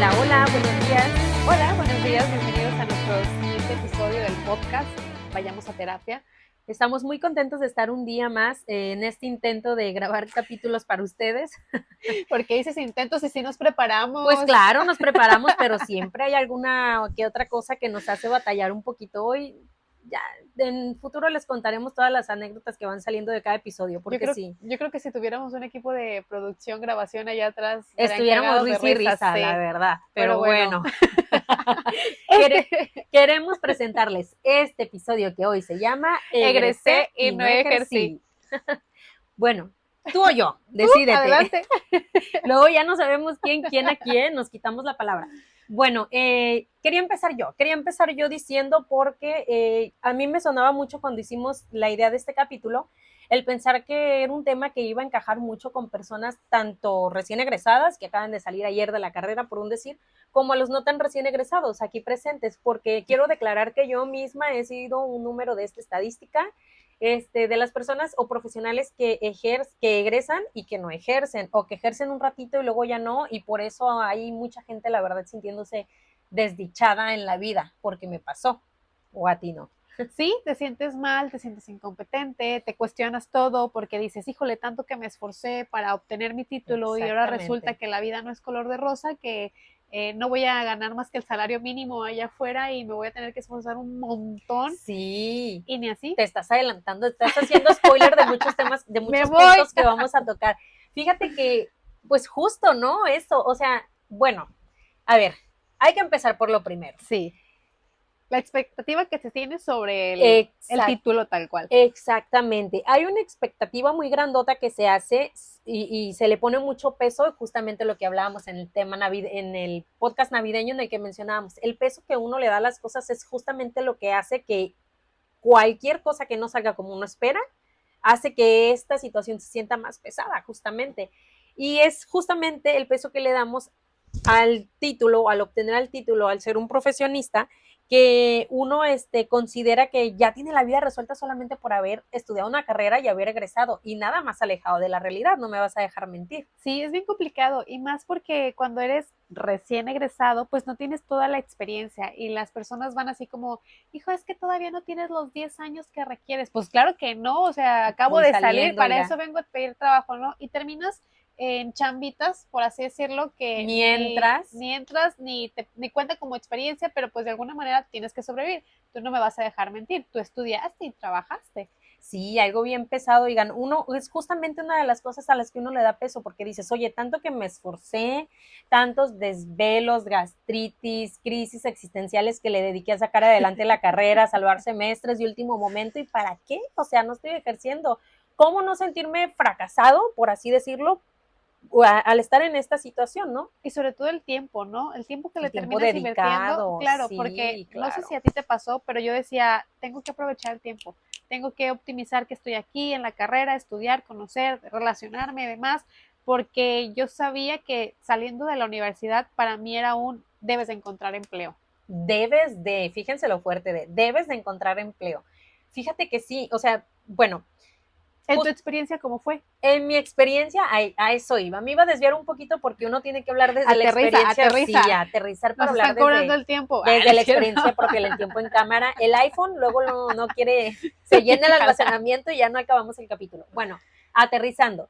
Hola, hola, buenos días. Hola, buenos días, bienvenidos a nuestro siguiente episodio del podcast Vayamos a Terapia. Estamos muy contentos de estar un día más en este intento de grabar capítulos para ustedes. ¿Por qué dices intentos y si nos Pues preparamos? claro, nos preparamos, pero siempre hay alguna que otra cosa que nos hace batallar un poquito hoy. Ya en futuro les contaremos todas las anécdotas que van saliendo de cada episodio, Yo porque creo, sí, yo creo que si tuviéramos un equipo de producción, grabación allá atrás, estarían estuviéramos cagados de risa y risas, risa, la sí. verdad, Pero pero bueno, bueno. este, Queremos presentarles este episodio que hoy se llama Egresé egresé y y no no ejercí. ejercí. Bueno, tú o yo, Tú, decídete. adelante. Luego ya no sabemos quién a quién, nos quitamos la palabra. Bueno, quería empezar yo diciendo porque a mí me sonaba mucho cuando hicimos la idea de este capítulo, el pensar que era un tema que iba a encajar mucho con personas tanto recién egresadas, que acaban de salir ayer de la carrera, por un decir, como a los no tan recién egresados aquí presentes, porque quiero declarar que yo misma he sido un número de esta estadística, de las personas o profesionales que egresan y que no ejercen, o que ejercen un ratito y luego ya no, y por eso hay mucha gente, la verdad, sintiéndose desdichada en la vida, porque me pasó, o a ti no. Sí, te sientes mal, te sientes incompetente, te cuestionas todo porque dices, híjole, tanto que me esforcé para obtener mi título y ahora resulta Exactamente. que la vida no es color de rosa, que no voy a ganar más que el salario mínimo allá afuera y me voy a tener que esforzar un montón Sí, y ni así. te estás adelantando, estás haciendo spoiler de muchos temas, de Me muchos voy. puntos que vamos a tocar. Fíjate que, pues justo, ¿no? Eso, o sea, bueno, a ver, hay que empezar por lo primero. Sí, la expectativa que se tiene sobre el Exacto. título tal cual. Exactamente. Hay una expectativa muy grandota que se hace y se le pone mucho peso, justamente lo que hablábamos en el tema en el podcast navideño en el que mencionábamos. El peso que uno le da a las cosas es justamente lo que hace que cualquier cosa que no salga como uno espera, hace que esta situación se sienta más pesada, justamente. Y es justamente el peso que le damos al título, al obtener el título, al ser un profesionista, que uno considera que ya tiene la vida resuelta solamente por haber estudiado una carrera y haber egresado, y nada más alejado de la realidad, no me vas a dejar mentir. Sí, es bien complicado y más porque cuando eres recién egresado, pues no tienes toda la experiencia y las personas van así como, hijo, es que todavía no tienes los 10 años que requieres. Pues claro que no, o sea, acabo Voy de salir, saliendo, para oiga. eso vengo a pedir trabajo, ¿no? Y terminas en chambitas, por así decirlo, que Mientras, ni entras ni cuenta como experiencia, pero pues de alguna manera tienes que sobrevivir. Tú no me vas a dejar mentir, tú estudiaste y trabajaste. sí, algo bien pesado, oigan, uno es justamente una de las cosas a las que uno le da peso, porque dices, oye, tanto que me esforcé, tantos desvelos, gastritis, crisis existenciales que le dediqué a sacar adelante la carrera, a salvar semestres de último momento, ¿y para qué? O sea, no estoy ejerciendo. ¿Cómo no sentirme fracasado, por así decirlo, al estar en esta situación, ¿no? Y sobre todo el tiempo, ¿no? El tiempo que le El tiempo terminas invirtiendo, dedicado, claro, porque sí, no sé si claro. a ti te pasó, pero yo decía, tengo que aprovechar el tiempo, tengo que optimizar que estoy aquí en la carrera, estudiar, conocer, relacionarme y demás, porque yo sabía que saliendo de la universidad para mí era un debes de encontrar empleo. Fíjense lo fuerte debes de encontrar empleo. Fíjate que sí, o sea, bueno, ¿En tu just, experiencia cómo fue? en mi experiencia a eso iba. Me iba a desviar un poquito porque uno tiene que hablar desde la Aterriza, experiencia, aterriza. sí, a aterrizar Nos para están hablar cobrando el tiempo. Ah, no desde es la cierto. experiencia propia, el tiempo en cámara. El iPhone luego no quiere, se llena el almacenamiento y ya no acabamos el capítulo. Bueno, aterrizando.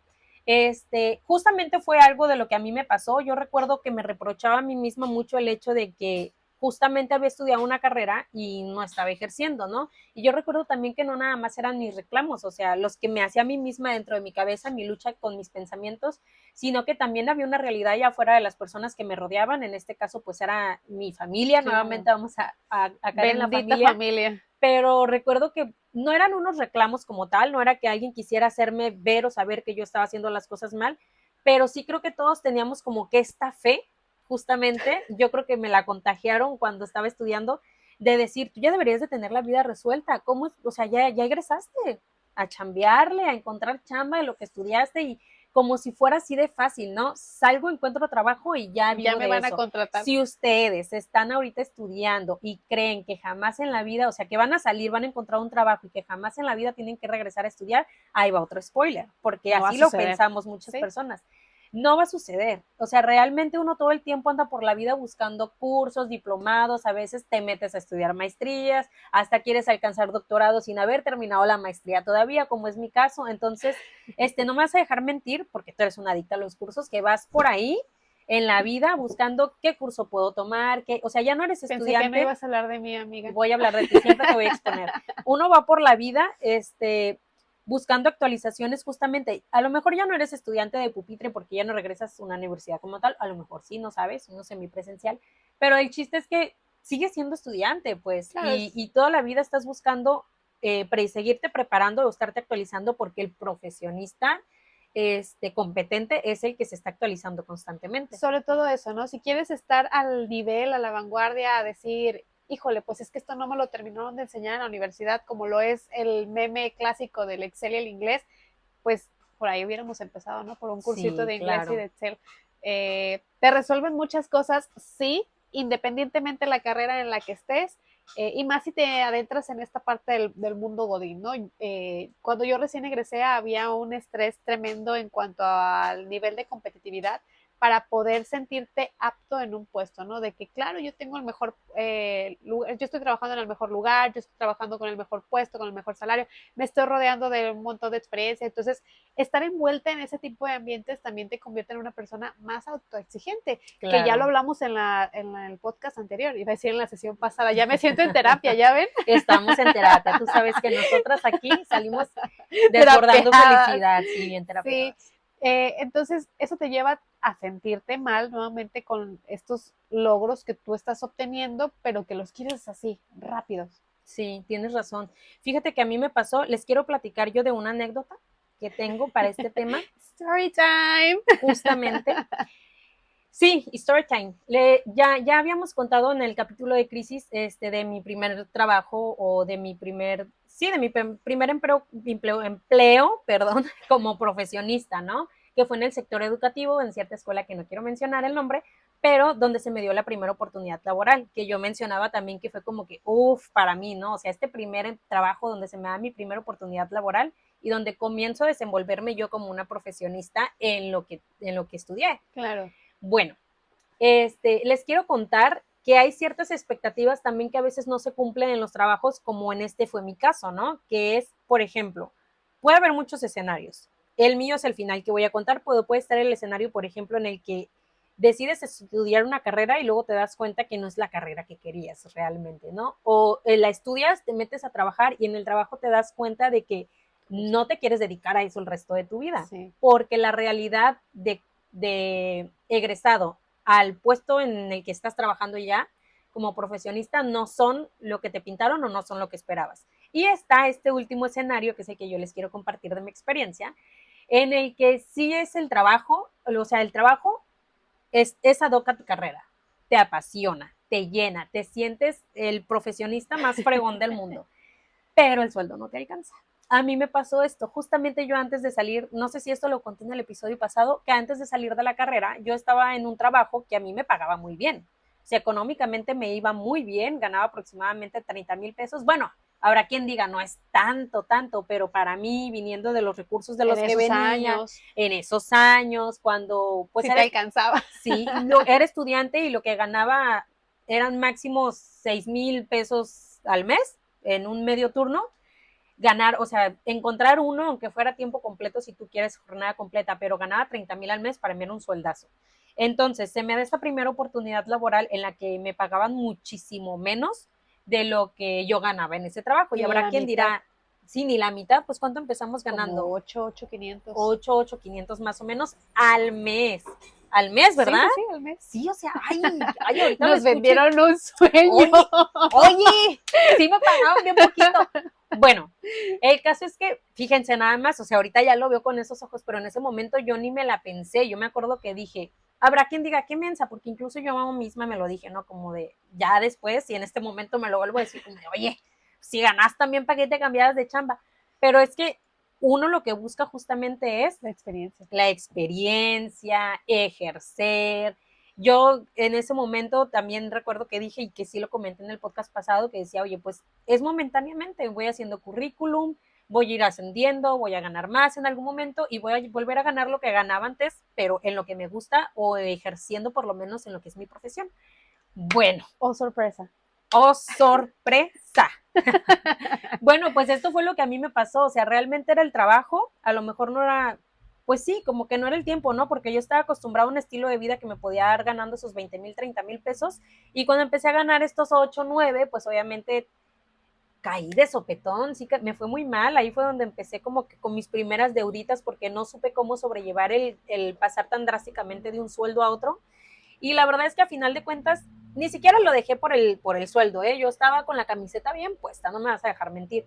Justamente fue algo de lo que a mí me pasó. Yo recuerdo que me reprochaba a mí misma mucho el hecho de que justamente había estudiado una carrera y no estaba ejerciendo, ¿no? Y yo recuerdo también que no nada más eran mis reclamos, o sea, los que me hacía a mí misma dentro de mi cabeza, mi lucha con mis pensamientos, sino que también había una realidad allá afuera de las personas que me rodeaban, en este caso pues era mi familia, Claro. nuevamente vamos a caer en la Bendita familia, familia. pero recuerdo que no eran unos reclamos como tal, no era que alguien quisiera hacerme ver o saber que yo estaba haciendo las cosas mal, pero sí creo que todos teníamos como que esta fe, justamente, yo creo que me la contagiaron cuando estaba estudiando, de decir, tú ya deberías de tener la vida resuelta, ¿cómo? O sea, ya egresaste a chambearle, a encontrar chamba de lo que estudiaste y como si fuera así de fácil, ¿no? Salgo, encuentro trabajo y ya Ya vivo me de van a eso. contratar. Si ustedes están ahorita estudiando y creen que jamás en la vida, o sea, que van a salir, van a encontrar un trabajo y que jamás en la vida tienen que regresar a estudiar, ahí va otro spoiler, porque No va a así lo suceder. pensamos muchas Sí. personas. no va a suceder. O sea, realmente uno todo el tiempo anda por la vida buscando cursos, diplomados, a veces te metes a estudiar maestrías, hasta quieres alcanzar doctorado sin haber terminado la maestría todavía, como es mi caso. Entonces, no me vas a dejar mentir, porque tú eres una adicta a los cursos, que vas por ahí en la vida buscando qué curso puedo tomar, o sea, ya no eres Pensé que no estudiante. ibas a hablar de mí, amiga. Voy a hablar de ti, siempre te voy a exponer. Uno va por la vida, buscando actualizaciones justamente. A lo mejor ya no eres estudiante de pupitre porque ya no regresas a una universidad como tal, a lo mejor sí, no sabes, uno semipresencial, pero el chiste es que sigues siendo estudiante, pues, Claro, y toda la vida estás buscando seguirte preparando o estarte actualizando porque el profesionista competente es el que se está actualizando constantemente. sobre todo eso, ¿no? Si quieres estar al nivel, a la vanguardia, a decir, híjole, pues es que esto no me lo terminaron de enseñar en la universidad, como lo es el meme clásico del Excel y el inglés, pues por ahí hubiéramos empezado, ¿no? Por un cursito Sí, de inglés y claro. de Excel. Te resuelven muchas cosas, sí, independientemente de la carrera en la que estés, y más si te adentras en esta parte del mundo godín, ¿no? Cuando yo recién egresé había un estrés tremendo en cuanto al nivel de competitividad para poder sentirte apto en un puesto, ¿no? De que, claro, yo tengo el mejor lugar, yo estoy trabajando en el mejor lugar, yo estoy trabajando con el mejor puesto, con el mejor salario, me estoy rodeando de un montón de experiencia, entonces estar envuelta en ese tipo de ambientes también te convierte en una persona más autoexigente, que ya lo Claro. hablamos en el podcast anterior, iba a decir en la sesión pasada, ya me siento en terapia, ¿ya ven? Estamos en terapia. Tú sabes que nosotras aquí salimos desbordando Terapeadas. felicidad, sí, bien Sí, terapeadas. entonces eso te lleva a sentirte mal nuevamente con estos logros que tú estás obteniendo, pero que los quieres así, rápidos. Sí, tienes razón. Fíjate que a mí me pasó, les quiero platicar yo de una anécdota que tengo para este tema, Story time. justamente. Sí, story time. Ya habíamos contado en el capítulo de crisis de mi primer trabajo o de mi primer, sí, de mi primer empleo, perdón, como profesionista, ¿no? Que fue en el sector educativo, en cierta escuela que no quiero mencionar el nombre, pero donde se me dio la primera oportunidad laboral, que yo mencionaba también que fue como que, uff, para mí, ¿no? O sea, este primer trabajo donde se me da mi primera oportunidad laboral y donde comienzo a desenvolverme yo como una profesionista en lo que estudié. Claro. Bueno, les quiero contar que hay ciertas expectativas también que a veces no se cumplen en los trabajos, como en este fue mi caso, ¿no? Que es, por ejemplo, puede haber muchos escenarios. El mío es el final que voy a contar, puede estar el escenario, por ejemplo, en el que decides estudiar una carrera y luego te das cuenta que no es la carrera que querías realmente, ¿no? O la estudias, te metes a trabajar y en el trabajo te das cuenta de que no te quieres dedicar a eso el resto de tu vida, Sí. porque la realidad de egresado al puesto en el que estás trabajando ya como profesionista no son lo que te pintaron o no son lo que esperabas. Y está este último escenario, que es el que yo les quiero compartir de mi experiencia, en el que sí es el trabajo, o sea, el trabajo es ad hoc a tu carrera, te apasiona, te llena, te sientes el profesionista más fregón del mundo, pero el sueldo no te alcanza. A mí me pasó esto, justamente yo antes de salir, no sé si esto lo conté en el episodio pasado, que antes de salir de la carrera, yo estaba en un trabajo que a mí me pagaba muy bien. O sea, económicamente me iba muy bien, ganaba aproximadamente 30,000 pesos. Bueno, habrá quien diga, no es tanto, pero para mí, viniendo de los recursos de En los que esos venía, años. en esos años, cuando pues Sí te alcanzaba. sí, era estudiante y lo que ganaba eran máximo 6,000 pesos al mes en un medio turno, ganar, o sea, encontrar uno, aunque fuera tiempo completo, si tú quieres jornada completa, pero ganaba 30,000 al mes, para mí era un sueldazo. Entonces, se me da esta primera oportunidad laboral en la que me pagaban muchísimo menos de lo que yo ganaba en ese trabajo. Y Ni habrá la quien mitad. dirá, sí, ni la mitad, pues ¿cuánto empezamos Como ganando? 8,500. 8,500 más o menos al mes. Al mes, Sí, ¿verdad? sí, sí, al mes. Sí, o sea, ahorita lo Nos escuché. vendieron un sueño. Oye, sí me pagaban bien poquito. Bueno, el caso es que, fíjense nada más, o sea, ahorita ya lo veo con esos ojos, pero en ese momento yo ni me la pensé. Yo me acuerdo que dije, habrá quien diga, qué mensa, porque incluso yo misma me lo dije, ¿no? Como de, ya después, y en este momento me lo vuelvo a decir, como de, oye, si ganas también para que te cambiaras de chamba. Pero es que uno lo que busca justamente es La experiencia, ejercer. Yo en ese momento también recuerdo que dije, y que sí lo comenté en el podcast pasado, que decía, oye, pues es momentáneamente, voy haciendo currículum, voy a ir ascendiendo, voy a ganar más en algún momento y voy a volver a ganar lo que ganaba antes, pero en lo que me gusta o ejerciendo por lo menos en lo que es mi profesión. Bueno. Oh, sorpresa. Oh, sorpresa. Bueno, pues esto fue lo que a mí me pasó, o sea, realmente era el trabajo, a lo mejor no era, pues sí, como que no era el tiempo, ¿no? Porque yo estaba acostumbrado a un estilo de vida que me podía dar ganando esos 20,000, 30,000 pesos, y cuando empecé a ganar estos 8, 9, pues obviamente caí de sopetón, sí, me fue muy mal, ahí fue donde empecé como que con mis primeras deuditas porque no supe cómo sobrellevar el pasar tan drásticamente de un sueldo a otro, y la verdad es que a final de cuentas ni siquiera lo dejé por el sueldo, ¿eh? Yo estaba con la camiseta bien puesta, no me vas a dejar mentir.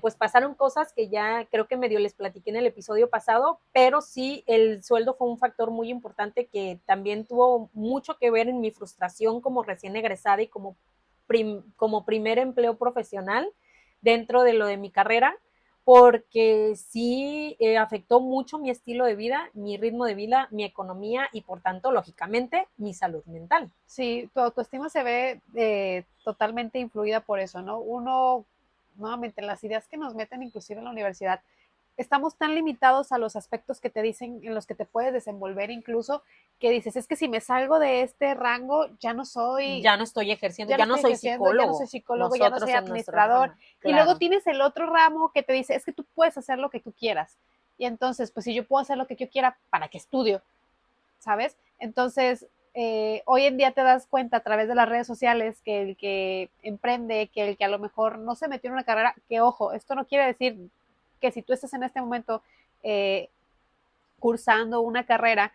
Pues pasaron cosas que ya creo que medio les platiqué en el episodio pasado, pero sí el sueldo fue un factor muy importante que también tuvo mucho que ver en mi frustración como recién egresada y como primer empleo profesional dentro de lo de mi carrera, porque sí afectó mucho mi estilo de vida, mi ritmo de vida, mi economía y por tanto, lógicamente, mi salud mental. Sí, tu autoestima se ve totalmente influida por eso, ¿no? Uno, nuevamente, las ideas que nos meten inclusive en la universidad, estamos tan limitados a los aspectos que te dicen en los que te puedes desenvolver incluso, que dices, es que si me salgo de este rango, Ya no estoy ejerciendo, ya no ya no estoy soy ejerciendo, ya no soy psicólogo, psicólogo, ya no nosotros soy en nuestra administrador. rama, Y luego claro. tienes el otro ramo que te dice, es que tú puedes hacer lo que tú quieras. Y entonces, pues si yo puedo hacer lo que yo quiera, ¿para qué estudio? ¿Sabes? Entonces, hoy en día te das cuenta a través de las redes sociales que el que emprende, que el que a lo mejor no se metió en una carrera, que ojo, esto no quiere decir que si tú estás en este momento eh, cursando una carrera,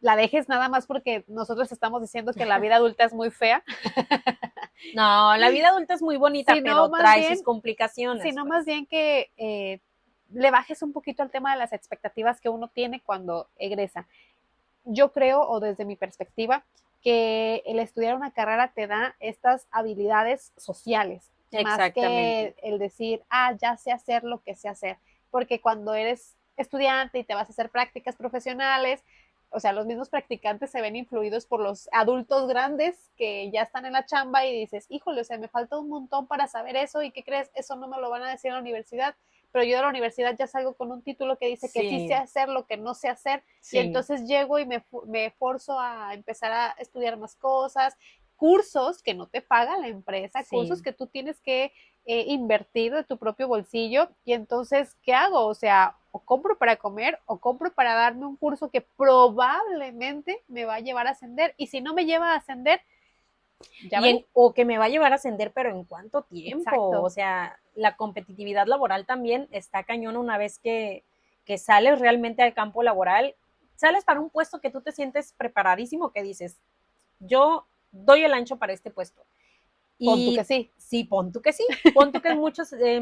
la dejes nada más porque nosotros estamos diciendo que la vida adulta es muy fea. No, la vida adulta es muy bonita, sino pero más trae bien, sus complicaciones, sino más pues. bien que le bajes un poquito al tema de las expectativas que uno tiene cuando egresa. Yo creo, o desde mi perspectiva, que el estudiar una carrera te da estas habilidades sociales, más Exactamente. que el decir, ah, ya sé hacer lo que sé hacer. Porque cuando eres estudiante y te vas a hacer prácticas profesionales, o sea, los mismos practicantes se ven influidos por los adultos grandes que ya están en la chamba y dices, híjole, o sea, me falta un montón para saber eso y ¿qué crees? Eso no me lo van a decir en la universidad, pero yo de la universidad ya salgo con un título que dice que sí sé hacer lo que no sé hacer, y entonces llego y me forzo a empezar a estudiar más cosas, cursos que no te paga la empresa, cursos que tú tienes que invertir de tu propio bolsillo, y entonces, ¿qué hago? O sea, o compro para comer o compro para darme un curso que probablemente me va a llevar a ascender, y si no me lleva a ascender, ya o que me va a llevar a ascender, pero ¿en cuánto tiempo? Exacto. O sea, la competitividad laboral también está cañón una vez que sales realmente al campo laboral, sales para un puesto que tú te sientes preparadísimo, que dices, yo doy el ancho para este puesto. Pon tú que sí. Sí, pon tú que sí. Pon tú que en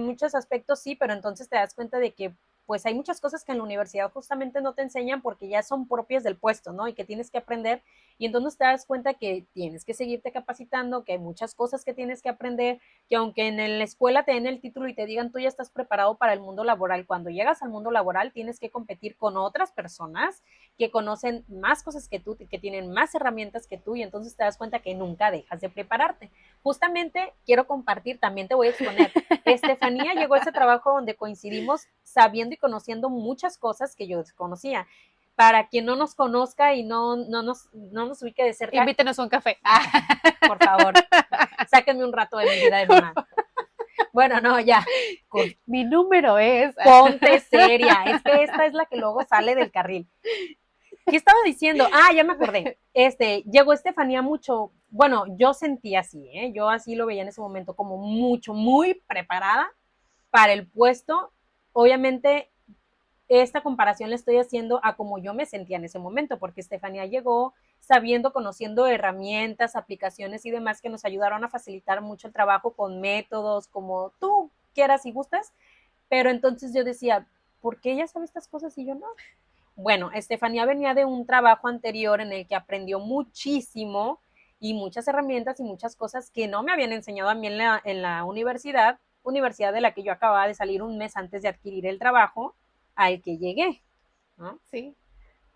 muchos aspectos sí, pero entonces te das cuenta de que pues hay muchas cosas que en la universidad justamente no te enseñan porque ya son propias del puesto, ¿no? Y que tienes que aprender. Y entonces te das cuenta que tienes que seguirte capacitando, que hay muchas cosas que tienes que aprender, que aunque en la escuela te den el título y te digan tú ya estás preparado para el mundo laboral, cuando llegas al mundo laboral tienes que competir con otras personas que conocen más cosas que tú, que tienen más herramientas que tú, y entonces te das cuenta que nunca dejas de prepararte. Justamente quiero compartir, también te voy a exponer. Estefanía llegó a ese trabajo donde coincidimos sabiendo y conociendo muchas cosas que yo desconocía. Para quien no nos conozca y no nos ubique de cerca, invítenos un café. Por favor, sáquenme un rato de mi vida de mamá. Bueno, no, ya. Mi número es. Ponte seria. Es que esta es la que luego sale del carril. ¿Qué estaba diciendo? Ah, ya me acordé. Llegó Estefanía mucho, bueno, yo sentí así, yo así lo veía en ese momento, como mucho, muy preparada para el puesto. Obviamente, esta comparación la estoy haciendo a como yo me sentía en ese momento, porque Estefanía llegó sabiendo, conociendo herramientas, aplicaciones y demás que nos ayudaron a facilitar mucho el trabajo con métodos, como tú quieras y gustas, pero entonces yo decía, ¿por qué ella sabe estas cosas y yo no? Bueno, Estefanía venía de un trabajo anterior en el que aprendió muchísimo y muchas herramientas y muchas cosas que no me habían enseñado a mí en la universidad de la que yo acababa de salir un mes antes de adquirir el trabajo al que llegué, ¿no? Sí.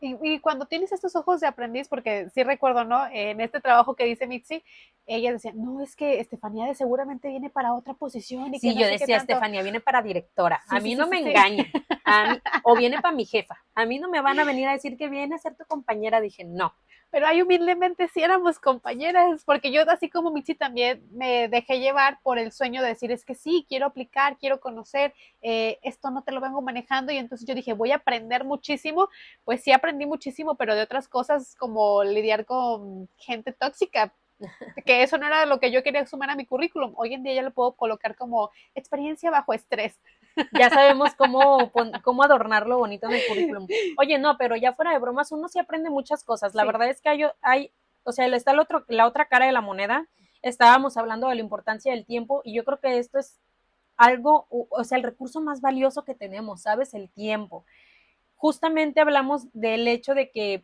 Y cuando tienes estos ojos de aprendiz, porque sí recuerdo, ¿no? En este trabajo que dice Mitzi, ella decía, no, es que Estefanía de seguramente viene para otra posición y que Sí, no yo sé qué decía, tanto. Estefanía, viene para directora. A Sí, sí, mí sí, no sí, me sí. engañan. A mí, o viene para mi jefa. A mí no me van a venir a decir que viene a ser tu compañera. Dije, no. Pero ahí humildemente sí éramos compañeras, porque yo así como Michi también me dejé llevar por el sueño de decir, es que sí, quiero aplicar, quiero conocer, esto no te lo vengo manejando y entonces yo dije, voy a aprender muchísimo, pues sí aprendí muchísimo, pero de otras cosas como lidiar con gente tóxica, que eso no era lo que yo quería sumar a mi currículum. Hoy en día ya lo puedo colocar como experiencia bajo estrés. Ya sabemos cómo adornarlo bonito en el currículum. Oye, no, pero ya fuera de bromas, uno sí aprende muchas cosas. La Sí. verdad es que o sea, está la otra cara de la moneda. Estábamos hablando de la importancia del tiempo y yo creo que esto es algo, o sea, el recurso más valioso que tenemos, ¿sabes? El tiempo. Justamente hablamos del hecho de que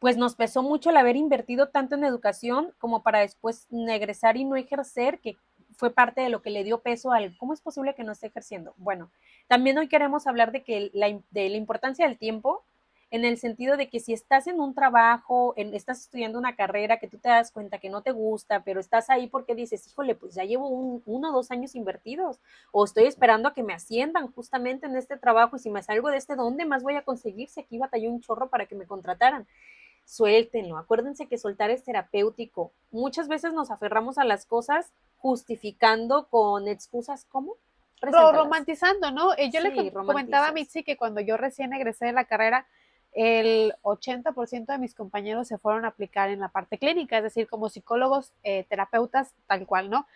pues nos pesó mucho el haber invertido tanto en educación como para después egresar y no ejercer, que fue parte de lo que le dio peso al cómo es posible que no esté ejerciendo. Bueno, también hoy queremos hablar de la importancia del tiempo en el sentido de que si estás en un trabajo, estás estudiando una carrera que tú te das cuenta que no te gusta, pero estás ahí porque dices, híjole, pues ya llevo 1 o 2 años invertidos, o estoy esperando a que me asciendan justamente en este trabajo y si me salgo de este, ¿dónde más voy a conseguir si aquí batallé un chorro para que me contrataran? Suéltenlo. Acuérdense que soltar es terapéutico. Muchas veces nos aferramos a las cosas justificando con excusas como preséntalas. Romantizando, ¿no? Yo le Sí, comentaba a romantizas. Mitzi que cuando yo recién egresé de la carrera, el 80% de mis compañeros se fueron a aplicar en la parte clínica, es decir, como psicólogos, terapeutas, tal cual, ¿no?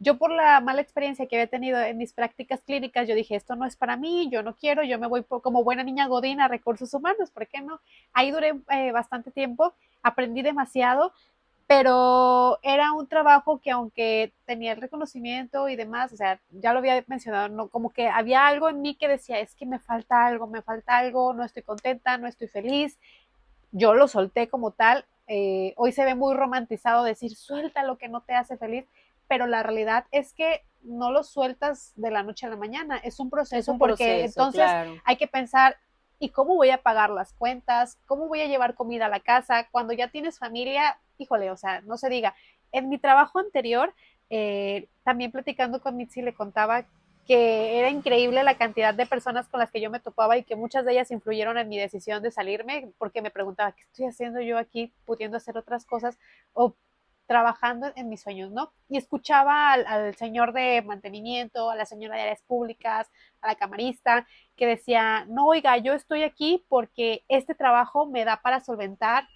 Yo por la mala experiencia que había tenido en mis prácticas clínicas, yo dije, esto no es para mí, yo no quiero, yo me voy como buena niña godín a recursos humanos, ¿por qué no? Ahí duré bastante tiempo, aprendí demasiado, pero era un trabajo que aunque tenía el reconocimiento y demás, o sea, ya lo había mencionado, no, como que había algo en mí que decía, es que me falta algo, no estoy contenta, no estoy feliz, yo lo solté como tal, hoy se ve muy romantizado decir, suelta lo que no te hace feliz, pero la realidad es que no lo sueltas de la noche a la mañana, es un Es proceso un porque proceso, entonces claro. hay que pensar, ¿y cómo voy a pagar las cuentas? ¿Cómo voy a llevar comida a la casa? Cuando ya tienes familia, híjole, o sea, no se diga. En mi trabajo anterior, también platicando con Mitzi, le contaba que era increíble la cantidad de personas con las que yo me topaba y que muchas de ellas influyeron en mi decisión de salirme, porque me preguntaba, ¿qué estoy haciendo yo aquí pudiendo hacer otras cosas o trabajando en mis sueños, ¿no? Y escuchaba al señor de mantenimiento, a la señora de áreas públicas, a la camarista, que decía, no, oiga, yo estoy aquí porque este trabajo me da para solventar,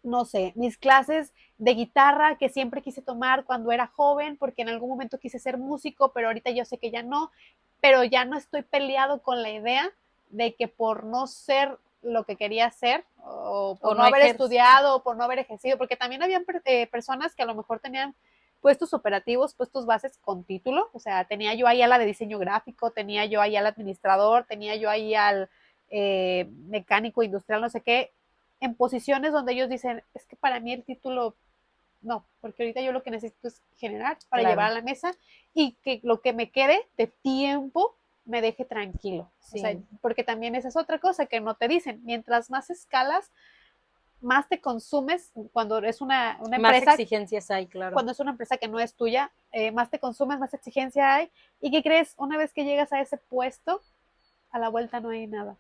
no sé, mis clases de guitarra que siempre quise tomar cuando era joven, porque en algún momento quise ser músico, pero ahorita yo sé que ya no, pero ya no estoy peleado con la idea de que por no ser lo que quería ser, o O por no no haber ejerce. estudiado, o por no haber ejercido, porque también habían personas que a lo mejor tenían puestos operativos, puestos bases con título, o sea, tenía yo ahí a la de diseño gráfico, tenía yo ahí al administrador, tenía yo ahí al mecánico industrial, no sé qué, en posiciones donde ellos dicen, es que para mí el título no, porque ahorita yo lo que necesito es generar para llevar Claro, a la mesa y que lo que me quede de tiempo me deje tranquilo. O sea, sí. porque también esa es otra cosa que no te dicen. Mientras más escalas, más te consumes cuando es una Más empresa, exigencias hay, claro. cuando es una empresa que no es tuya, más te consumes, más exigencia hay. ¿Y qué crees? Una vez que llegas a ese puesto, a la vuelta no hay nada.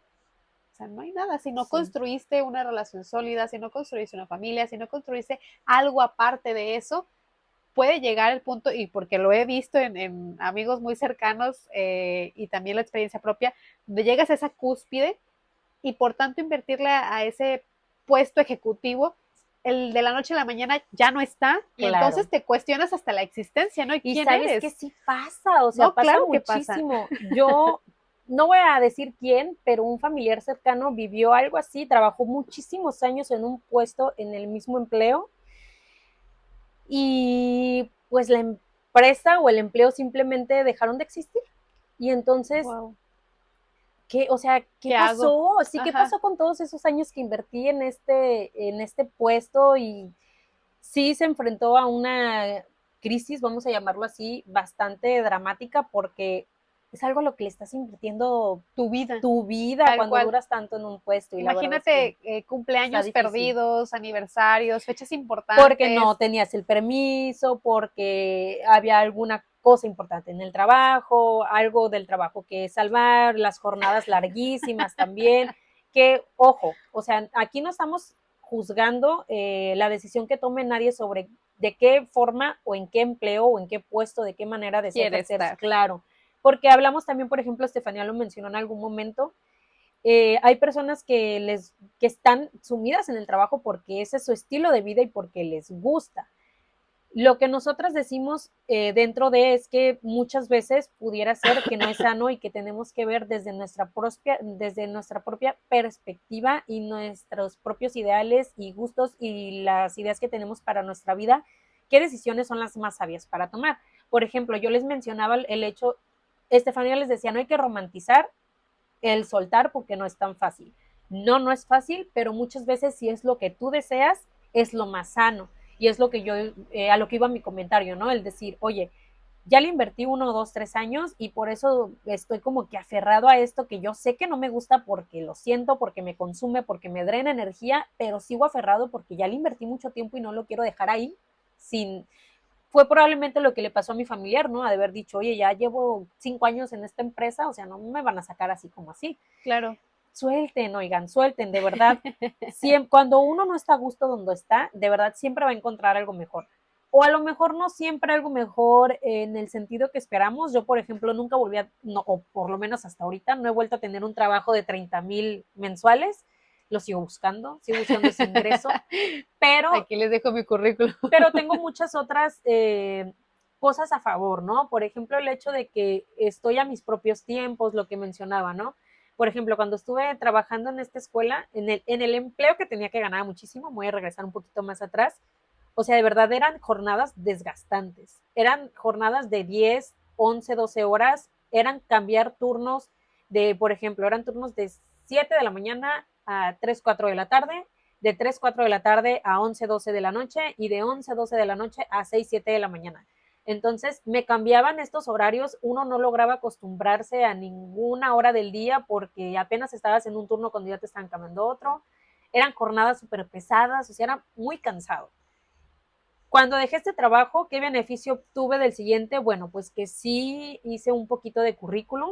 O sea, no hay nada. Si no Sí. construiste una relación sólida, si no construiste una familia, si no construiste algo aparte de eso, puede llegar el punto, y porque lo he visto en amigos muy cercanos y también la experiencia propia, donde llegas a esa cúspide y por tanto invertirle a ese puesto ejecutivo, el de la noche a la mañana ya no está y entonces Claro. te cuestionas hasta la existencia, ¿no? ¿Y Y quién sabes que eres? sí pasa, o sea, No, pasa claro que pasa. muchísimo. Yo no voy a decir quién, pero un familiar cercano vivió algo así, trabajó muchísimos años en un puesto en el mismo empleo y pues la empresa o el empleo simplemente dejaron de existir. Y entonces, Wow. ¿qué, o sea, qué ¿Qué hago? pasó? Sí, ¿qué Ajá. pasó con todos esos años que invertí en este puesto? Y sí se enfrentó a una crisis, vamos a llamarlo así, bastante dramática porque es algo a lo que le estás invirtiendo tu vida. tu vida Tal cuando cual. duras tanto en un puesto y la verdad es Imagínate que está cumpleaños difícil. perdidos, aniversarios, fechas Porque importantes. no tenías el permiso, porque había alguna cosa importante en el trabajo, algo del trabajo que salvar, las jornadas larguísimas también, que ojo, o sea, aquí no estamos juzgando la decisión que tome nadie sobre de qué forma o en qué empleo o en qué puesto, de qué manera desea Quiere ejercer, estar. claro, porque hablamos también, por ejemplo, Estefanía lo mencionó en algún momento, hay personas que están sumidas en el trabajo porque ese es su estilo de vida y porque les gusta. Lo que nosotras decimos dentro de es que muchas veces pudiera ser que no es sano y que tenemos que ver desde nuestra propia perspectiva y nuestros propios ideales y gustos y las ideas que tenemos para nuestra vida, qué decisiones son las más sabias para tomar. Por ejemplo, yo les mencionaba el hecho, Estefanía les decía, no hay que romantizar el soltar porque no es tan fácil. No, no es fácil, pero muchas veces si es lo que tú deseas, es lo más sano. Y es lo que yo, a lo que iba mi comentario, ¿no? El decir, oye, ya le invertí 1, 2, 3 años y por eso estoy como que aferrado a esto que yo sé que no me gusta porque lo siento, porque me consume, porque me drena energía, pero sigo aferrado porque ya le invertí mucho tiempo y no lo quiero dejar ahí sin, fue probablemente lo que le pasó a mi familiar, ¿no? De haber dicho, oye, ya llevo 5 años en esta empresa, o sea, no me van a sacar así como así. Claro. Suelten, oigan, suelten, de verdad. Siempre, cuando uno no está a gusto donde está, de verdad siempre va a encontrar algo mejor. O a lo mejor no siempre algo mejor en el sentido que esperamos. Yo, por ejemplo, nunca volví a, no, o por lo menos hasta ahorita, no he vuelto a tener un trabajo de 30,000 mensuales. Lo sigo buscando ese ingreso, pero Aquí les dejo mi currículum. pero tengo muchas otras cosas a favor, ¿no? Por ejemplo, el hecho de que estoy a mis propios tiempos, lo que mencionaba, ¿no? Por ejemplo, cuando estuve trabajando en esta escuela, en el empleo que tenía que ganar muchísimo, voy a regresar un poquito más atrás, o sea, de verdad eran jornadas desgastantes, eran jornadas de 10, 11, 12 horas, eran cambiar turnos de, por ejemplo, eran turnos de 7 de la mañana a 3, 4 de la tarde, de 3, 4 de la tarde a 11, 12 de la noche y de 11, 12 de la noche a 6, 7 de la mañana. Entonces me cambiaban estos horarios, uno no lograba acostumbrarse a ninguna hora del día porque apenas estabas en un turno cuando ya te estaban cambiando otro. Eran jornadas súper pesadas, o sea, era muy cansado. Cuando dejé este trabajo, ¿qué beneficio obtuve del siguiente? Bueno, pues que sí hice un poquito de currículum,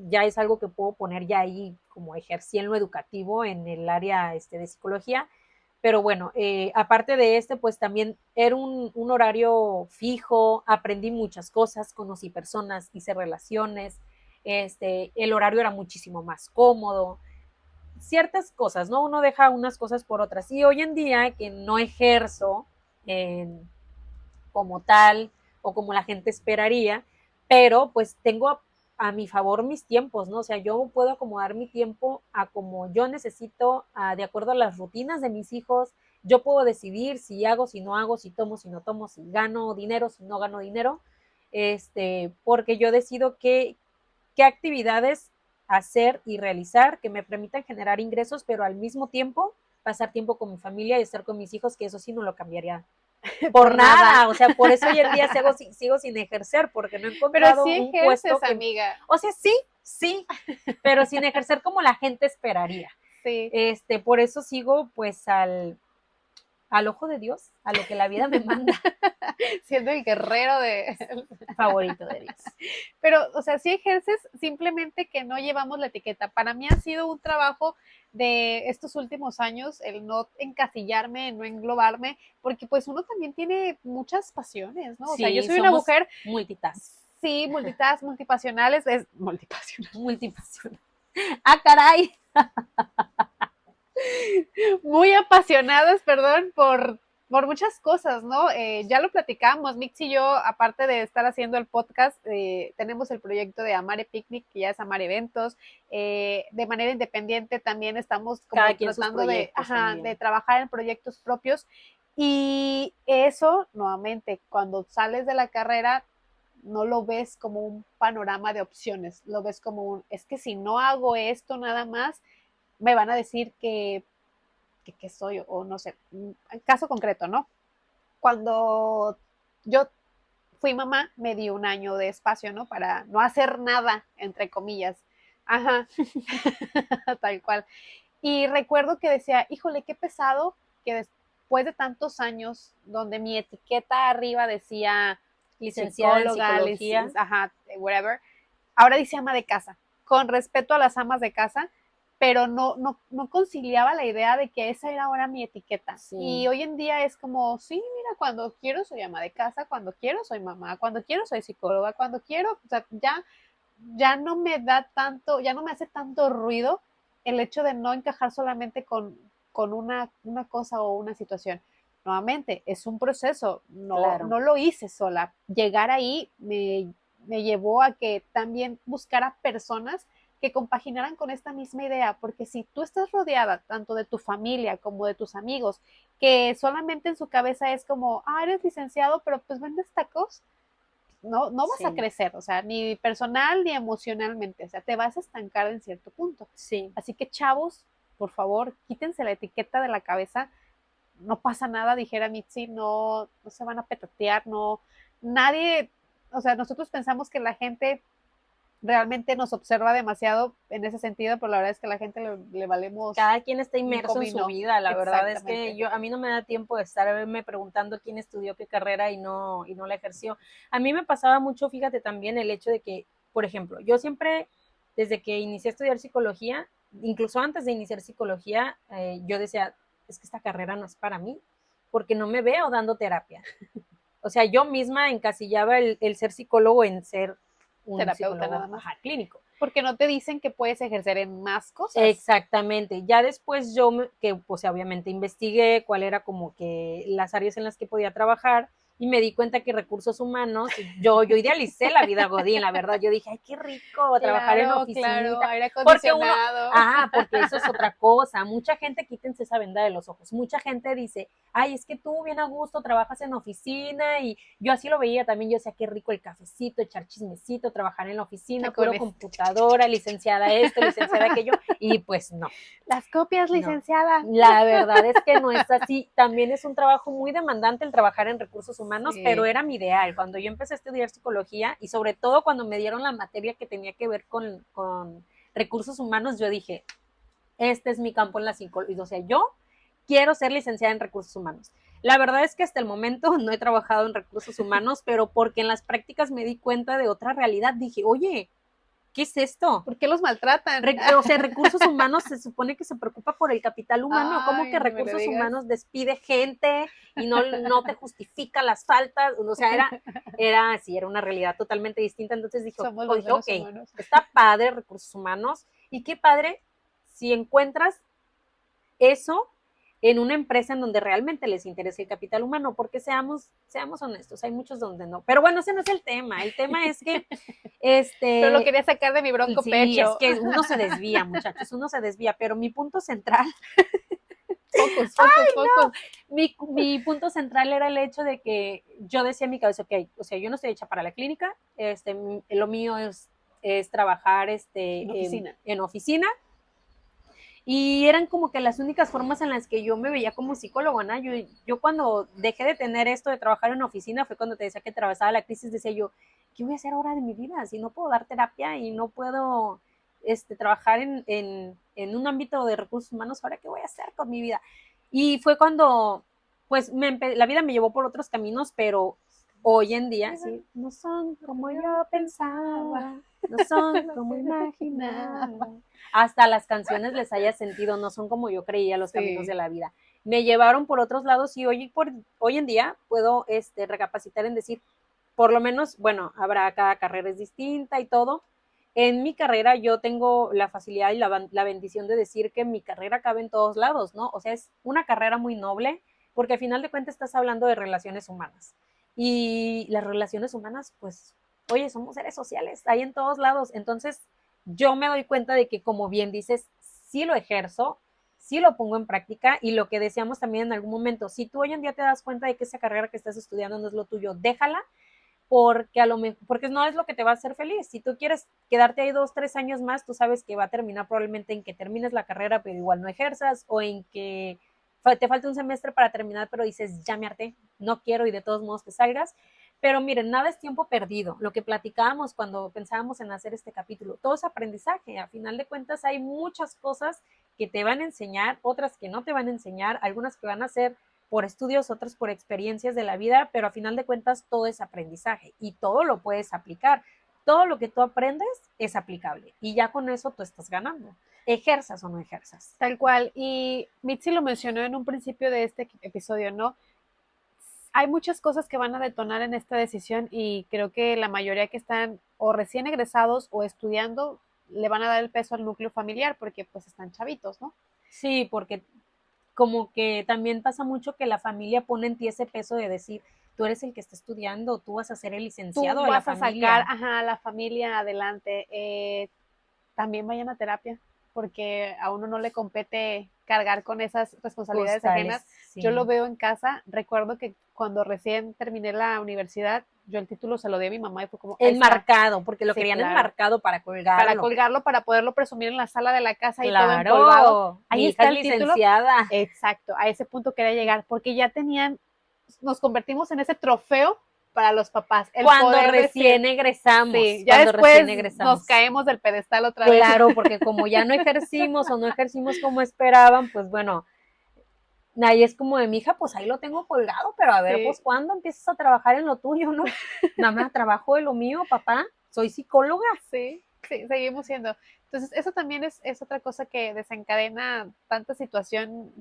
ya es algo que puedo poner ya ahí como ejercí en lo educativo en el área de psicología, pero bueno, aparte de pues también era un horario fijo, aprendí muchas cosas, conocí personas, hice relaciones, el horario era muchísimo más cómodo, ciertas cosas, ¿no? Uno deja unas cosas por otras. Y hoy en día que no ejerzo como tal o como la gente esperaría, pero pues tengo a mi favor mis tiempos, ¿no? O sea, yo puedo acomodar mi tiempo a como yo necesito, de acuerdo a las rutinas de mis hijos. Yo puedo decidir si hago, si no hago, si tomo, si no tomo, si gano dinero, si no gano dinero, porque yo decido qué actividades hacer y realizar que me permitan generar ingresos, pero al mismo tiempo pasar tiempo con mi familia y estar con mis hijos, que eso sí no lo cambiaría por Por nada. nada, o sea, por eso hoy en día sigo sin ejercer, porque no he Pero encontrado sí un puesto ejerces, que, amiga. o sea, sí, sí, pero sin ejercer como la gente esperaría. Sí. Por eso sigo pues al ojo de Dios, a lo que la vida me manda, Siendo el guerrero de... favorito de Dios. Pero, o sea, sí ejerces, simplemente que no llevamos la etiqueta. Para mí ha sido un trabajo de estos últimos años el no encasillarme, no englobarme, porque pues uno también tiene muchas pasiones, ¿no? O sea, yo Sí, soy una somos mujer, multitask, sí, multitask, multipasionales, es multipasional, multipasional. Ah, caray. muy apasionadas, perdón, por muchas cosas, ¿no? Ya lo platicamos, Mix y yo, aparte de estar haciendo el podcast, tenemos el proyecto de Amare Picnic, que ya es Amare Eventos. De manera independiente también estamos como Cada quien sus tratando de, proyectos ajá, de también. trabajar en proyectos propios. Y eso, nuevamente, cuando sales de la carrera, no lo ves como un panorama de opciones, lo ves como es que si no hago esto nada más, me van a decir que soy, o no sé, caso concreto, ¿no? Cuando yo fui mamá, me di un año de espacio, ¿no? Para no hacer nada, entre comillas. Ajá, tal cual. Y recuerdo que decía, híjole, qué pesado que después de tantos años donde mi etiqueta arriba decía Licenciada en psicóloga, psicología. ajá, whatever, ahora dice ama de casa, con respeto a las amas de casa, pero no conciliaba la idea de que esa era ahora mi etiqueta. Sí. Y hoy en día es como, sí, mira, cuando quiero soy ama de casa, cuando quiero soy mamá, cuando quiero soy psicóloga, cuando quiero, o sea, ya no me da tanto, ya no me hace tanto ruido el hecho de no encajar solamente con una cosa o una situación. Nuevamente, es un proceso, Claro. no lo hice sola. Llegar ahí me llevó a que también buscara personas que compaginaran con esta misma idea, porque si tú estás rodeada tanto de tu familia como de tus amigos, que solamente en su cabeza es como, eres licenciado, pero pues vendes tacos, no vas a Sí, crecer, o sea, ni personal ni emocionalmente, o sea, te vas a estancar en cierto punto. sí. Así que chavos, por favor, quítense la etiqueta de la cabeza, no pasa nada, dijera Mitzi, no se van a petatear, nadie, o sea, nosotros pensamos que la gente realmente nos observa demasiado en ese sentido, pero la verdad es que a la gente le valemos Cada quien está un inmerso en su comino. vida, la verdad es que Exactamente. a mí no me da tiempo de estarme preguntando quién estudió qué carrera y no la ejerció. A mí me pasaba mucho, fíjate también el hecho de que, por ejemplo, yo siempre, desde que inicié a estudiar psicología, incluso antes de iniciar psicología, yo decía, es que esta carrera no es para mí, porque no me veo dando terapia. O sea, yo misma encasillaba el ser psicólogo en ser un Terapeuta psicólogo nada más. clínico. Porque no te dicen que puedes ejercer en más cosas. Exactamente. Ya después que pues obviamente investigué cuál era como que las áreas en las que podía trabajar y me di cuenta que recursos humanos, yo idealicé la vida Godín, la verdad. Yo dije, ay, qué rico trabajar en Claro, oficinita. aire Porque uno, acondicionado. porque eso es otra cosa. Mucha gente, quítense esa venda de los ojos. Mucha gente dice, ay, es que tú bien a gusto trabajas en oficina y yo así lo veía también. Yo decía, qué rico el cafecito, echar chismecito, trabajar en la oficina, puro computadora, licenciada esto, licenciada aquello. Y pues no. Las copias, No, licenciada. la verdad es que no es así. También es un trabajo muy demandante el trabajar en recursos humanos, Sí. pero era mi ideal. Cuando yo empecé a estudiar psicología y sobre todo cuando me dieron la materia que tenía que ver con recursos humanos, yo dije, este es mi campo en la psicología. O sea, yo quiero ser licenciada en recursos humanos. La verdad es que hasta el momento no he trabajado en recursos humanos, pero porque en las prácticas me di cuenta de otra realidad. Dije, oye, ¿qué es esto? ¿Por qué los maltratan? O sea, recursos humanos se supone que se preocupa por el capital humano. ¿Cómo Ay, que ni me lo recursos digas. humanos despide gente y no te justifica las faltas? O sea, era una realidad totalmente distinta. Entonces dije, Somos los menos ok, humanos. está padre recursos humanos y qué padre si encuentras eso en una empresa en donde realmente les interesa el capital humano, porque seamos honestos, hay muchos donde no. Pero bueno, ese no es el tema. El tema es que Pero lo quería sacar de mi bronco sí, pecho. es que uno se desvía, muchachos, uno se desvía, pero mi punto central, Focus. mi punto central era el hecho de que yo decía en mi cabeza, ok, o sea, yo no estoy hecha para la clínica, lo mío es trabajar en oficina. Y eran como que las únicas formas en las que yo me veía como psicólogo, ¿no? Yo cuando dejé de tener esto de trabajar en oficina fue cuando te decía que atravesaba la crisis, decía yo, ¿qué voy a hacer ahora de mi vida? Si no puedo dar terapia y no puedo trabajar en un ámbito de recursos humanos, ¿ahora qué voy a hacer con mi vida? Y fue cuando, pues, la vida me llevó por otros caminos, pero hoy en día, sí, no son como yo pensaba, no son como imaginaba. Hasta las canciones les haya sentido, no son como yo creía los caminos de la vida. Me llevaron por otros lados y hoy en día puedo recapacitar en decir, por lo menos, bueno, habrá cada carrera es distinta y todo. En mi carrera yo tengo la facilidad y la bendición de decir que mi carrera cabe en todos lados, ¿no? O sea, es una carrera muy noble porque al final de cuentas estás hablando de relaciones humanas. Y las relaciones humanas, pues, oye, somos seres sociales, hay en todos lados. Entonces, yo me doy cuenta de que, como bien dices, sí lo ejerzo, sí lo pongo en práctica y lo que decíamos también en algún momento, si tú hoy en día te das cuenta de que esa carrera que estás estudiando no es lo tuyo, déjala porque porque no es lo que te va a hacer feliz. Si tú quieres quedarte ahí 2, 3 años más, tú sabes que va a terminar probablemente en que termines la carrera, pero igual no ejerzas, o en que te falta un semestre para terminar, pero dices, ya me harté, no quiero y de todos modos te salgas. Pero miren, nada es tiempo perdido. Lo que platicábamos cuando pensábamos en hacer este capítulo, todo es aprendizaje. A final de cuentas hay muchas cosas que te van a enseñar, otras que no te van a enseñar, algunas que van a ser por estudios, otras por experiencias de la vida, pero a final de cuentas todo es aprendizaje y todo lo puedes aplicar. Todo lo que tú aprendes es aplicable y ya con eso tú estás ganando. Ejerzas o no ejerzas. Tal cual. Y Mitzi lo mencionó en un principio de este episodio, ¿no? Hay muchas cosas que van a detonar en esta decisión y creo que la mayoría que están o recién egresados o estudiando le van a dar el peso al núcleo familiar porque pues están chavitos, ¿no? Sí, porque como que también pasa mucho que la familia pone en ti ese peso de decir, tú eres el que está estudiando, tú vas a ser el licenciado Tú de la vas a sacar, familia. ajá, a la familia adelante. También vayan a terapia porque a uno no le compete cargar con esas responsabilidades Postales, ajenas. Yo lo sí. veo en casa. Recuerdo que cuando recién terminé la universidad, yo el título se lo di a mi mamá y fue como, ahí está. Enmarcado, porque lo Sí, querían claro. enmarcado para Para colgarlo. colgarlo, para poderlo presumir en la sala de la casa y todo empolvado. Claro, Ahí mi hija está es el título. licenciada. Exacto, a ese punto quería llegar, porque ya tenían, nos convertimos en ese trofeo para los papás, el Cuando poder decir, recién egresamos, sí, ya cuando después recién nos egresamos. caemos del pedestal otra vez. Claro, porque como ya no ejercimos o no ejercimos como esperaban, pues bueno, ahí es como de mi hija, pues ahí lo tengo colgado, pero a ver, Sí, pues ¿cuándo empiezas a trabajar en lo tuyo, no? Nada más trabajo de lo mío, papá, soy psicóloga. sí, sí, seguimos siendo. Entonces, eso también es otra cosa que desencadena tanta situación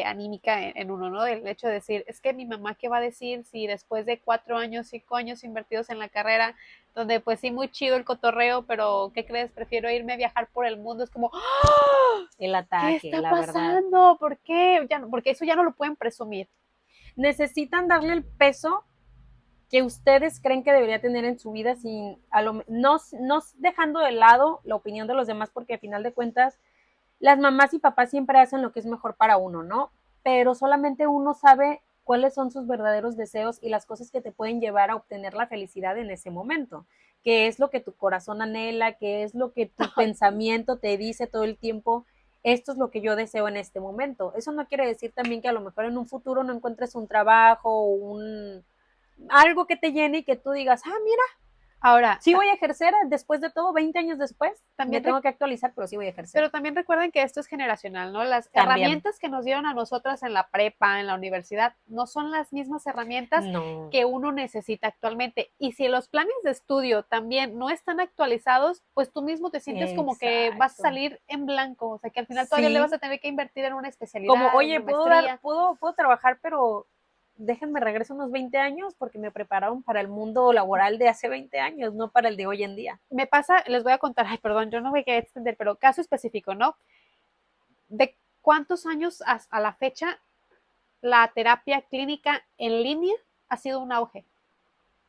anímica en uno, ¿no? El hecho de decir, es que mi mamá, ¿qué va a decir si después de 4 años, 5 años invertidos en la carrera, donde pues sí, muy chido el cotorreo, pero ¿qué crees? Prefiero irme a viajar por el mundo. Es como, ¡ah! El ¿Qué ataque, está la verdad. pasando? ¿Por qué? Ya, porque eso ya no lo pueden presumir. Necesitan darle el peso que ustedes creen que debería tener en su vida sin no dejando de lado la opinión de los demás, porque al final de cuentas las mamás y papás siempre hacen lo que es mejor para uno, ¿no? Pero solamente uno sabe cuáles son sus verdaderos deseos y las cosas que te pueden llevar a obtener la felicidad en ese momento, qué es lo que tu corazón anhela, qué es lo que tu Ay, pensamiento te dice todo el tiempo, esto es lo que yo deseo en este momento. Eso no quiere decir también que a lo mejor en un futuro no encuentres un trabajo o algo que te llene y que tú digas, ah, mira, ahora, sí voy a ejercer después de todo, 20 años después, me también tengo que actualizar, pero sí voy a ejercer. pero también recuerden que esto es generacional, ¿no? Las También. herramientas que nos dieron a nosotras en la prepa, en la universidad, no son las mismas herramientas No. que uno necesita actualmente. Y si los planes de estudio también no están actualizados, pues tú mismo te sientes como que vas a Exacto. salir en blanco, o sea que al final todavía le vas Sí, a tener que invertir en una como, especialidad, en oye, una maestría. puedo trabajar, pero déjenme regreso unos 20 años porque me prepararon para el mundo laboral de hace 20 años, no para el de hoy en día. Me pasa, les voy a contar, ay, perdón, yo no voy a querer extender, pero caso específico, ¿no? ¿De cuántos años a la fecha la terapia clínica en línea ha sido un auge?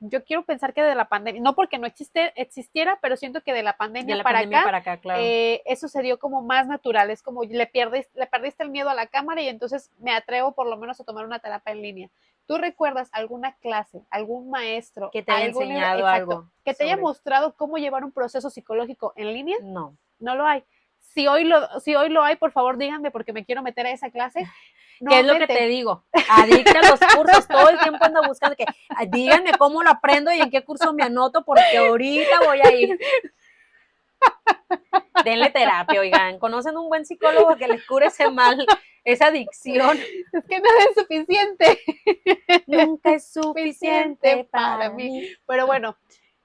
Yo quiero pensar que de la pandemia, no porque no existiera, pero siento que de la De pandemia la para pandemia acá, para acá, claro. eso se dio como más natural, es como le perdiste el miedo a la cámara y entonces me atrevo por lo menos a tomar una terapia en línea. ¿Tú recuerdas alguna clase, algún maestro, Que te haya algún libro, enseñado exacto, algo que te haya sobre. mostrado cómo llevar un proceso psicológico en línea? No. No lo hay. Si hoy lo hay, por favor díganme porque me quiero meter a esa clase. ¿Qué es lo que te Nuevamente, digo? Adicta a los cursos, todo el tiempo ando buscando que díganme cómo lo aprendo y en qué curso me anoto porque ahorita voy a ir. Denle terapia, oigan, conocen un buen psicólogo que les cure ese mal, esa adicción. es que nada es suficiente. Nunca es Suficiente suficiente para para mí. mí. Pero bueno,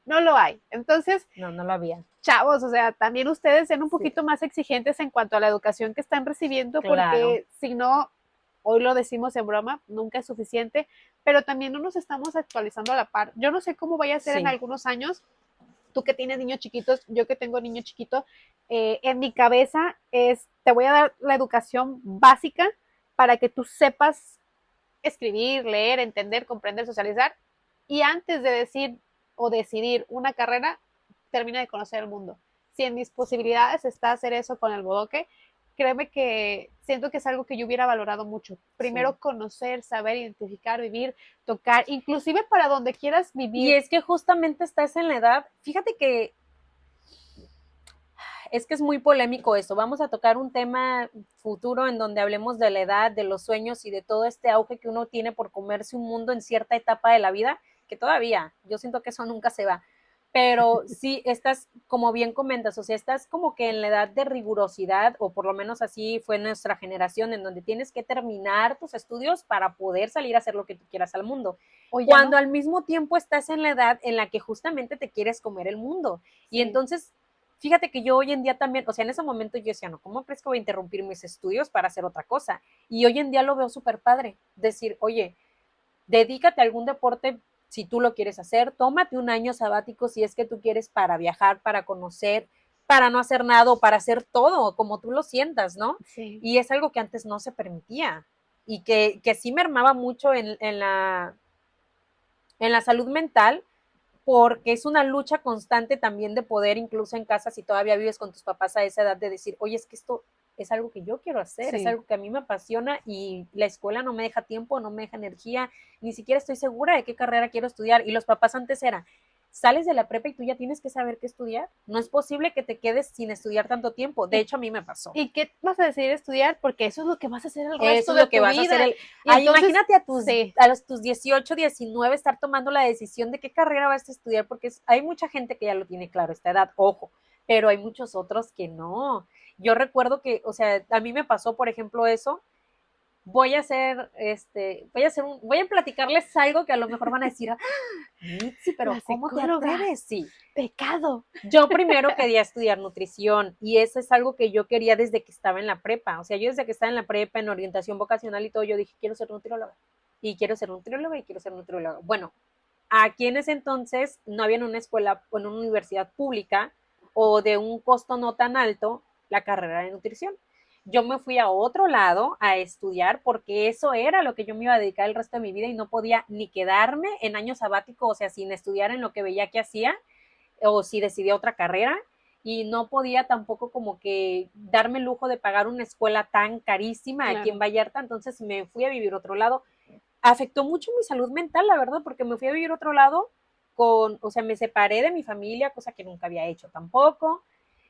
no lo hay. Entonces, No, no lo había. chavos, o sea, también ustedes sean un Sí, poquito más exigentes en cuanto a la educación que están recibiendo, claro. porque si no, hoy lo decimos en broma, nunca es suficiente, pero también no nos estamos actualizando a la par. Yo no sé cómo vaya a ser en Sí, algunos años, tú que tienes niños chiquitos, yo que tengo niño chiquito, en mi cabeza te voy a dar la educación básica para que tú sepas escribir, leer, entender, comprender, socializar, y antes de decir o decidir una carrera, termina de conocer el mundo. Si en mis posibilidades está hacer eso con el bodoque, créeme que siento que es algo que yo hubiera valorado mucho. sí. Primero conocer, saber, identificar, vivir, tocar, inclusive para donde quieras Y vivir. es que justamente estás en la edad, fíjate que es muy polémico eso. Vamos a tocar un tema futuro en donde hablemos de la edad, de los sueños y de todo este auge que uno tiene por comerse un mundo en cierta etapa de la vida. que todavía, yo siento que eso nunca se va, pero sí estás, como bien comentas, o sea, estás como que en la edad de rigurosidad, o por lo menos así fue nuestra generación, en donde tienes que terminar tus estudios para poder salir a hacer lo que tú quieras al mundo. Cuando ¿no? al mismo tiempo estás en la edad en la que justamente te quieres comer el mundo. Sí. Y entonces, fíjate que yo hoy en día también, o sea, en ese momento yo decía, no, ¿cómo crees que voy a interrumpir mis estudios para hacer otra cosa? Y hoy en día lo veo súper padre, decir, oye, dedícate a algún deporte si tú lo quieres hacer, tómate un año sabático si es que tú quieres para viajar, para conocer, para no hacer nada o para hacer todo como tú lo sientas, ¿no? Sí. Y es algo que antes no se permitía y que sí mermaba mucho en la salud mental, porque es una lucha constante también de poder, incluso en casa, si todavía vives con tus papás a esa edad, de decir, oye, es que esto es algo que yo quiero hacer, sí. Es algo que a mí me apasiona y la escuela no me deja tiempo, no me deja energía, ni siquiera estoy segura de qué carrera quiero estudiar. Y los papás antes era, sales de la prepa y tú ya tienes que saber qué estudiar. No es posible que te quedes sin estudiar tanto tiempo. De hecho, a mí me pasó. ¿Y qué vas a decidir estudiar? Porque eso es lo que vas a hacer el resto eso es de lo que tu vas vida. A hacer entonces, imagínate a tus 18, 19 estar tomando la decisión de qué carrera vas a estudiar, porque hay mucha gente que ya lo tiene claro a esta edad, ojo, pero hay muchos otros que no. Yo recuerdo que, o sea, a mí me pasó, por ejemplo, eso. Voy a platicarles algo que a lo mejor van a decir, Mitzi, pero ¿cómo te atreves? Sí. Pecado. Yo primero quería estudiar nutrición y eso es algo que yo quería desde que estaba en la prepa. O sea, yo desde que estaba en la prepa, en orientación vocacional y todo, yo dije, quiero ser nutrióloga. Y quiero ser nutrióloga y quiero ser nutrióloga. Bueno, aquí en ese entonces no había en una escuela o en una universidad pública o de un costo no tan alto la carrera de nutrición. Yo me fui a otro lado a estudiar porque eso era lo que yo me iba a dedicar el resto de mi vida y no podía ni quedarme en año sabático, o sea, sin estudiar en lo que veía que hacía o si decidía otra carrera y no podía tampoco como que darme el lujo de pagar una escuela tan carísima aquí en Vallarta, entonces me fui a vivir a otro lado. Afectó mucho mi salud mental, la verdad, porque me fui a vivir a otro lado o sea, me separé de mi familia, cosa que nunca había hecho tampoco,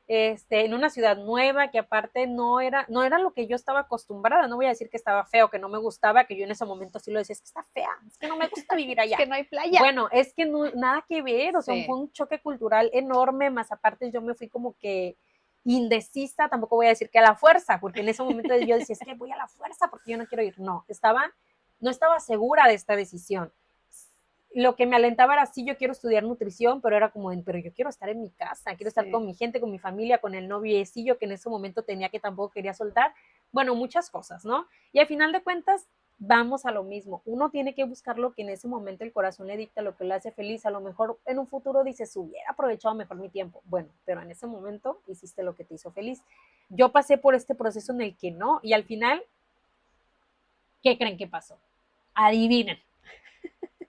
en una ciudad nueva que aparte no era lo que yo estaba acostumbrada. No voy a decir que estaba feo, que no me gustaba, que yo en ese momento sí lo decía, es que está fea, es que no me gusta vivir allá. Es que no hay playa. Bueno, es que no, nada que ver, o sea, fue un choque cultural enorme, más aparte yo me fui como que indecisa, tampoco voy a decir que a la fuerza, porque en ese momento yo decía, es que voy a la fuerza porque yo no quiero ir. No estaba segura de esta decisión. Lo que me alentaba era, sí, yo quiero estudiar nutrición, pero era como, pero yo quiero estar en mi casa, quiero estar con mi gente, con mi familia, con el noviecillo que en ese momento tenía que tampoco quería soltar. Bueno, muchas cosas, ¿no? Y al final de cuentas, vamos a lo mismo. Uno tiene que buscar lo que en ese momento el corazón le dicta, lo que le hace feliz. A lo mejor en un futuro dices, hubiera aprovechado mejor mi tiempo. Bueno, pero en ese momento hiciste lo que te hizo feliz. Yo pasé por este proceso en el que no, y al final, ¿qué creen que pasó? Adivinen.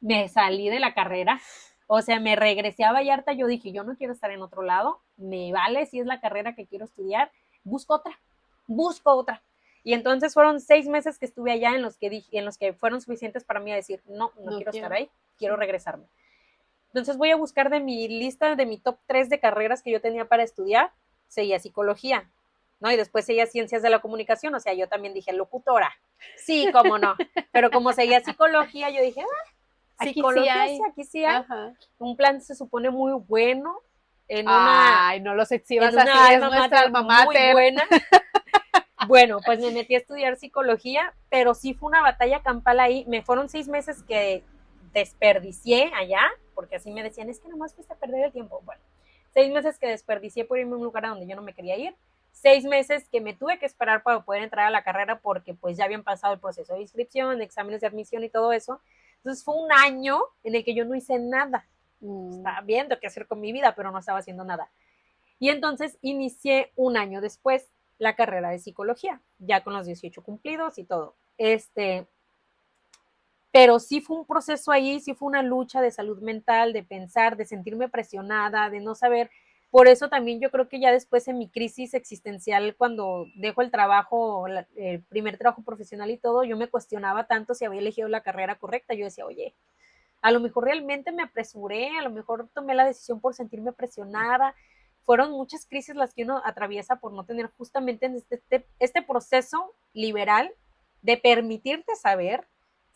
Me salí de la carrera, o sea, me regresé a Vallarta, yo dije, yo no quiero estar en otro lado, me vale si es la carrera que quiero estudiar, busco otra. Y entonces fueron 6 meses que estuve allá en los que fueron suficientes para mí a decir, no quiero estar ahí, quiero regresarme. Entonces voy a buscar de mi lista, de mi top 3 de carreras que yo tenía para estudiar, seguía psicología, ¿no? Y después seguía ciencias de la comunicación, o sea, yo también dije, locutora, sí, cómo no, pero como seguía psicología, yo dije, psicología, aquí sí hay. Ajá. Un plan se supone muy bueno. Ay, no los exhibas así, es nuestra alma mater. Muy buena. Bueno, pues me metí a estudiar psicología, pero sí fue una batalla campal ahí. Me fueron 6 meses que desperdicié allá, porque así me decían, es que nomás fuiste a perder el tiempo. Bueno, 6 meses que desperdicié por irme a un lugar a donde yo no me quería ir. 6 meses que me tuve que esperar para poder entrar a la carrera porque pues ya habían pasado el proceso de inscripción, exámenes de admisión y todo eso. Entonces fue un año en el que yo no hice nada. Estaba viendo qué hacer con mi vida, pero no estaba haciendo nada. Y entonces inicié un año después la carrera de psicología, ya con los 18 cumplidos y todo. Pero sí fue un proceso ahí, sí fue una lucha de salud mental, de pensar, de sentirme presionada, de no saber. Por eso también yo creo que ya después en mi crisis existencial, cuando dejo el trabajo, el primer trabajo profesional y todo, yo me cuestionaba tanto si había elegido la carrera correcta. Yo decía, oye, a lo mejor realmente me apresuré, a lo mejor tomé la decisión por sentirme presionada. Fueron muchas crisis las que uno atraviesa por no tener justamente este proceso liberal de permitirte saber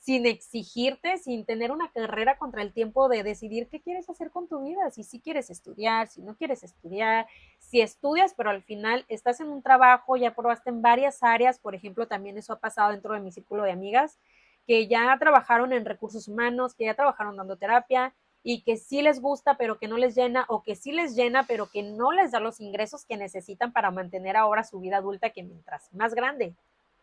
sin exigirte, sin tener una carrera contra el tiempo de decidir qué quieres hacer con tu vida, si sí quieres estudiar, si no quieres estudiar, si estudias, pero al final estás en un trabajo, ya probaste en varias áreas, por ejemplo, también eso ha pasado dentro de mi círculo de amigas, que ya trabajaron en recursos humanos, que ya trabajaron dando terapia y que sí les gusta, pero que no les llena, o que sí les llena, pero que no les da los ingresos que necesitan para mantener ahora su vida adulta, que mientras más grande,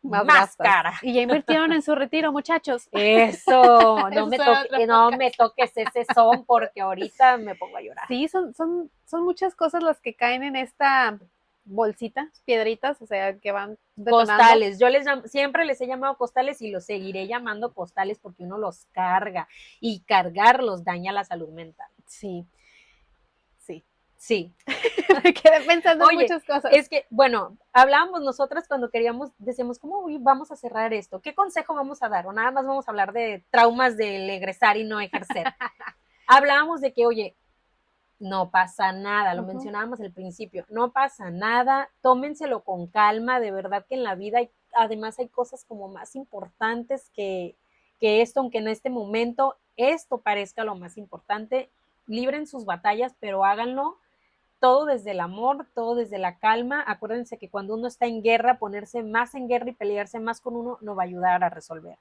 Más más gastas. cara. Y ya invirtieron en su retiro, muchachos. Eso, Eso será otro no podcast. me toques ese son porque ahorita me pongo a llorar. Sí, son muchas cosas las que caen en esta bolsita, piedritas, o sea, que van detonando. Costales, siempre les he llamado costales y los seguiré llamando costales porque uno los carga y cargarlos daña la salud mental. Sí, sí. Sí. Me quedé pensando en Oye, muchas cosas. es que, bueno, hablábamos nosotras cuando queríamos, decíamos, ¿cómo vamos a cerrar esto? ¿Qué consejo vamos a dar? O nada más vamos a hablar de traumas del egresar y no ejercer. Hablábamos de que, oye, no pasa nada, lo mencionábamos al principio, no pasa nada, tómenselo con calma, de verdad que en la vida además hay cosas como más importantes que esto, aunque en este momento esto parezca lo más importante, libren sus batallas, pero háganlo todo desde el amor, todo desde la calma. Acuérdense que cuando uno está en guerra, ponerse más en guerra y pelearse más con uno no va a ayudar a resolver.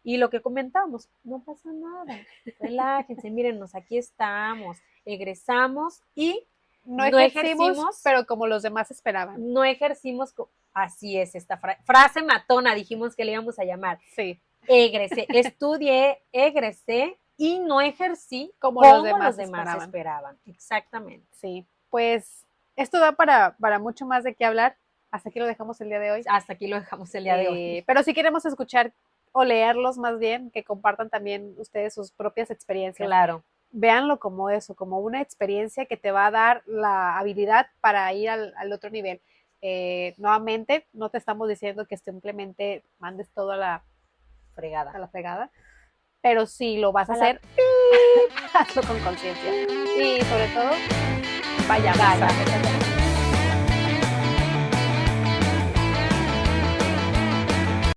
Y lo que comentamos, no pasa nada, relájense, mírennos, aquí estamos, egresamos y no ejercimos, pero como los demás esperaban. No ejercimos, así es esta frase matona, dijimos que le íbamos a llamar. Sí. Egresé, estudié, egresé y no ejercí como los demás esperaban. Exactamente. Sí, pues esto da para mucho más de qué hablar. Hasta aquí lo dejamos el día de hoy. Hasta aquí lo dejamos el día de hoy. Pero si queremos escuchar o leerlos más bien, que compartan también ustedes sus propias experiencias. Claro. Véanlo como eso, como una experiencia que te va a dar la habilidad para ir al otro nivel. Nuevamente, no te estamos diciendo que simplemente mandes todo a la fregada, pero si lo vas a hacer, hazlo con conciencia. Y sobre todo, vaya.